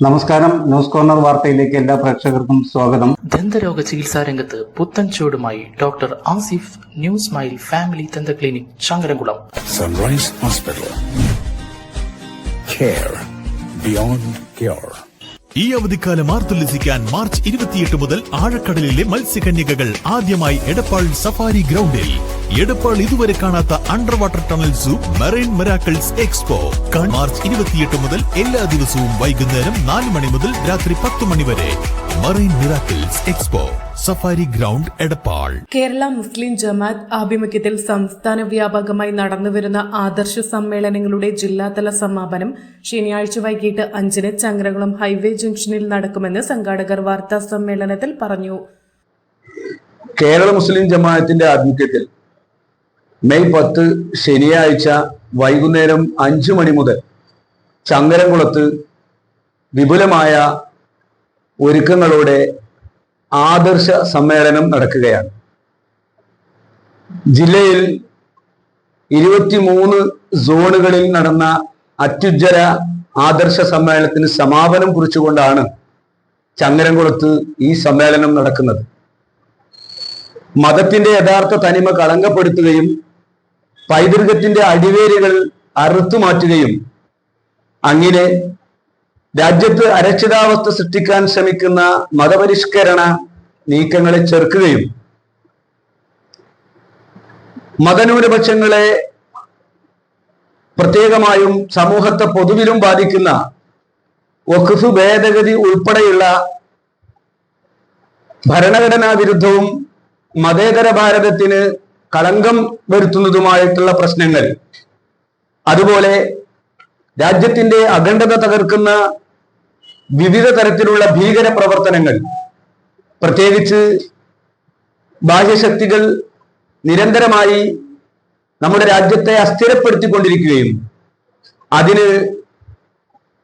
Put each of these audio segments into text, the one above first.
നമസ്കാരം. News corner വാർത്തയിലേക്ക് എല്ലാ പ്രേക്ഷകർക്കും സ്വാഗതം. ദന്തരോഗ ചികിത്സാ രംഗത്ത് പുത്തൻ ചൂടുമായി doctor Asif new smile family ദന്ത clinic Changaramkulam. Sunrise hospital, care beyond care. ഈ അവധിക്കാലം ആർത്തുല്ലസിക്കാൻ മാർച്ച് 28 മുതൽ ആഴക്കടലിലെ മത്സ്യകന്യകകൾ ആദ്യമായി എടപ്പാൾ സഫാരി ഗ്രൗണ്ടിൽ. എടപ്പാൾ ഇതുവരെ കാണാത്ത under water tunnel zoo marine miracles expo March 28 മുതൽ എല്ലാ ദിവസവും വൈകുന്നേരം 4 മണി മുതൽ രാത്രി 10 മണി വരെ. Marine miracles expo, safari ground, Edappal. Kerala Muslim Jamaat ആഭിമുഖ്യത്തിൽ സംസ്ഥാന വ്യാപകമായി നടന്നുവരുന്ന ആദർശ സമ്മേളനങ്ങളുടെ ജില്ലാതല സമാപനം ശനിയാഴ്ച വൈകിട്ട് 5-ന് ചങ്ങരംകുളം ഹൈവേ ജംഗ്ഷനിൽ നടക്കുമെന്ന് സംഘാടകർ വാർത്താ സമ്മേളനത്തിൽ പറഞ്ഞു. കേരള മുസ്ലിം ജമാഅത്തിന്റെ ആഭിമുഖ്യത്തിൽ മെയ് 10 ശനിയാഴ്ച വൈകുന്നേരം 5 മണി മുതൽ ചങ്ങരംകുളത്ത് വിപുലമായ ഒരുക്കങ്ങളോടെ ആദർശ സമ്മേളനം നടക്കുകയാണ്. ജില്ലയിൽ 23 സോണുകളിൽ നടന്ന അത്യുജ്വല ആദർശ സമ്മേളനത്തിന് സമാപനം കുറിച്ചുകൊണ്ടാണ് ചങ്ങരംകുളത്ത് ഈ സമ്മേളനം നടക്കുന്നത്. മതത്തിന്റെ യഥാർത്ഥ തനിമ കളങ്കപ്പെടുത്തുകയും പൈതൃകത്തിന്റെ അടിവേരുകൾ അറുത്തുമാറ്റുകയും അങ്ങനെ രാജ്യത്ത് അരക്ഷിതാവസ്ഥ സൃഷ്ടിക്കാൻ ശ്രമിക്കുന്ന മതപരിഷ്കരണ നീക്കങ്ങളെ ചെറുക്കുകയും മതന്യൂനപക്ഷങ്ങളെ പ്രത്യേകമായും സമൂഹത്തെ പൊതുവിലും ബാധിക്കുന്ന വഖഫ് ഭേദഗതി ഉൾപ്പെടെയുള്ള ഭരണഘടനാ വിരുദ്ധവും മതേതര ഭാരതത്തിന് കളങ്കം വരുത്തുന്നതുമായിട്ടുള്ള പ്രശ്നങ്ങൾ, അതുപോലെ രാജ്യത്തിന്റെ അഖണ്ഡത തകർക്കുന്ന വിവിധ തരത്തിലുള്ള ഭീകര പ്രവർത്തനങ്ങൾ, പ്രത്യേകിച്ച് ബാഹ്യശക്തികൾ നിരന്തരമായി നമ്മുടെ രാജ്യത്തെ അസ്ഥിരപ്പെടുത്തിക്കൊണ്ടിരിക്കുകയും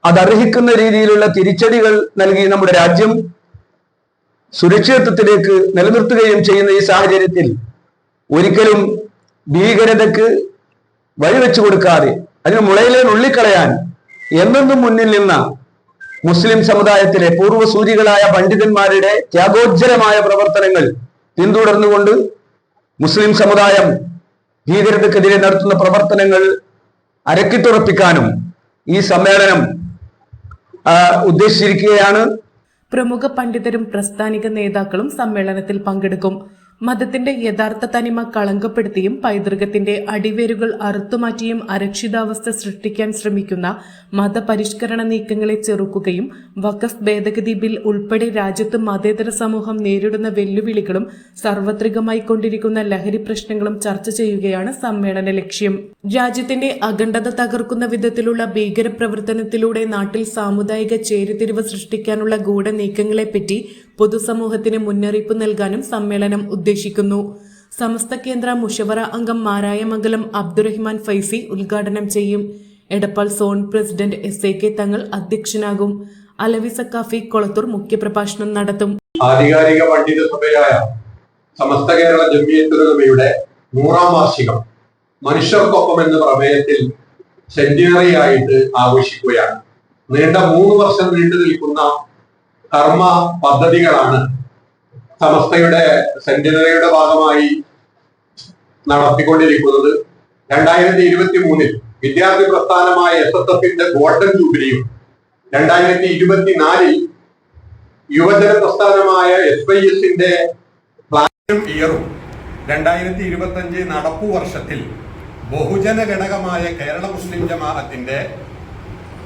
അതർഹിക്കുന്ന രീതിയിലുള്ള തിരിച്ചടികൾ നൽകി നമ്മുടെ രാജ്യം സുരക്ഷിതത്വത്തിലേക്ക് നിലനിർത്തുകയും ചെയ്യുന്ന ഈ സാഹചര്യത്തിൽ ഒരിക്കലും ഭീകരതയ്ക്ക് വഴിവെച്ചു കൊടുക്കാതെ അതിന് മുളയിലെ നുള്ളിക്കളയാൻ എന്നെന്നും മുന്നിൽ നിന്ന മുസ്ലിം സമുദായത്തിലെ പൂർവ്വസൂരികളായ പണ്ഡിതന്മാരുടെ ത്യാഗോജ്ജലമായ പ്രവർത്തനങ്ങൾ പിന്തുടർന്നുകൊണ്ട് മുസ്ലിം സമുദായം ഭീകരതക്കെതിരെ നടത്തുന്ന പ്രവർത്തനങ്ങൾ അരക്കിട്ടുറപ്പിക്കാനും ഈ സമ്മേളനം ഉദ്ദേശിച്ചിരിക്കുകയാണ്. പ്രമുഖ പണ്ഡിതരും പ്രസ്ഥാനിക നേതാക്കളും സമ്മേളനത്തിൽ പങ്കെടുക്കും. മതത്തിന്റെ യഥാർത്ഥ തനിമ കളങ്കപ്പെടുത്തിയും പൈതൃകത്തിന്റെ അടിവേരുകൾ അറുത്തുമാറ്റിയും അരക്ഷിതാവസ്ഥ സൃഷ്ടിക്കാൻ ശ്രമിക്കുന്ന മതപരിഷ്കരണ നീക്കങ്ങളെ ചെറുക്കുകയും വഖഫ് ഭേദഗതി ബിൽ ഉൾപ്പെടെ രാജ്യത്ത് മതേതര സമൂഹം നേരിടുന്ന വെല്ലുവിളികളും സാർവത്രികമായി കൊണ്ടിരിക്കുന്ന ലഹരി പ്രശ്നങ്ങളും ചർച്ച ചെയ്യുകയാണ് സമ്മേളന ലക്ഷ്യം. രാജ്യത്തിന്റെ അഖണ്ഡത തകർക്കുന്ന വിധത്തിലുള്ള ഭീകരപ്രവർത്തനത്തിലൂടെ നാട്ടിൽ സാമുദായിക ചേരിതിരിവ് സൃഷ്ടിക്കാനുള്ള ഗൂഢനീക്കങ്ങളെപ്പറ്റി പൊതുസമൂഹത്തിന് മുന്നറിയിപ്പ് നൽകാനും സമ്മേളനം ഉദ്ദേശിക്കുന്നു. സമസ്ത കേന്ദ്ര മുഷവറ അംഗം മാരായമംഗലം അബ്ദുറഹിമാൻ ഫൈസി ഉദ്ഘാടനം ചെയ്യും. എടപ്പാൾ സോൺ പ്രസിഡന്റ് SAK തങ്ങൾ അധ്യക്ഷനാകും. അലവി സക്കാഫി കൊളത്തൂർ മുഖ്യപ്രഭാഷണം നടത്തും. ആധികാരിക പണ്ഡിത സഭയായ സമസ്ത കേരള ജംഇയ്യത്തുൽ 100ാം വാർഷികം മനുഷ്യർക്കൊപ്പം എന്ന പ്രമേയത്തിൽ സെന്റിനറി ആയിട്ട് ആഘോഷിക്കുകയാണ്. നീണ്ട 3 വർഷം നീണ്ടു നിൽക്കുന്ന കർമ്മ പദ്ധതികളാണ് സമസ്തയുടെ സെന്റിനറിയുടെ ഭാഗമായി നടത്തിക്കൊണ്ടിരിക്കുന്നത്. 2023 വിദ്യാർത്ഥി പ്രസ്ഥാനമായ SSFന്റെ ഗോൾഡൻ ജൂബിലിയും 2024 യുവജന പ്രസ്ഥാനമായ SYSന്റെ പ്ലാറ്റിനം ഇയറും 2025 നടപ്പു വർഷത്തിൽ ബഹുജന ഘടകമായ കേരള മുസ്ലിം ജമാഅത്തിന്റെ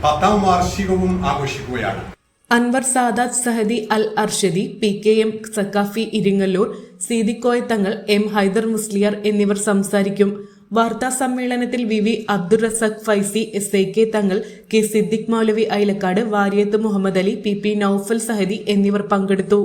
10ാം വാർഷികവും ആഘോഷിക്കുകയാണ്. അൻവർ സാദാത്ത് സഹദി അൽ അർഷദി, PKM സക്കാഫി ഇരിങ്ങല്ലൂർ, സീദിക്കോയ തങ്ങൾ, M ഹൈദർ മുസ്ലിയാർ എന്നിവർ സംസാരിക്കും. വാർത്താ സമ്മേളനത്തിൽ VV അബ്ദുൾ റസാഖ് ഫൈസി, SAK തങ്ങൾ, K സിദ്ദിഖ് മൗലവി ഐലക്കാട്, വാരിയത്ത് മുഹമ്മദ് അലി, PP നൌഫൽ സഹദി എന്നിവർ പങ്കെടുത്തു.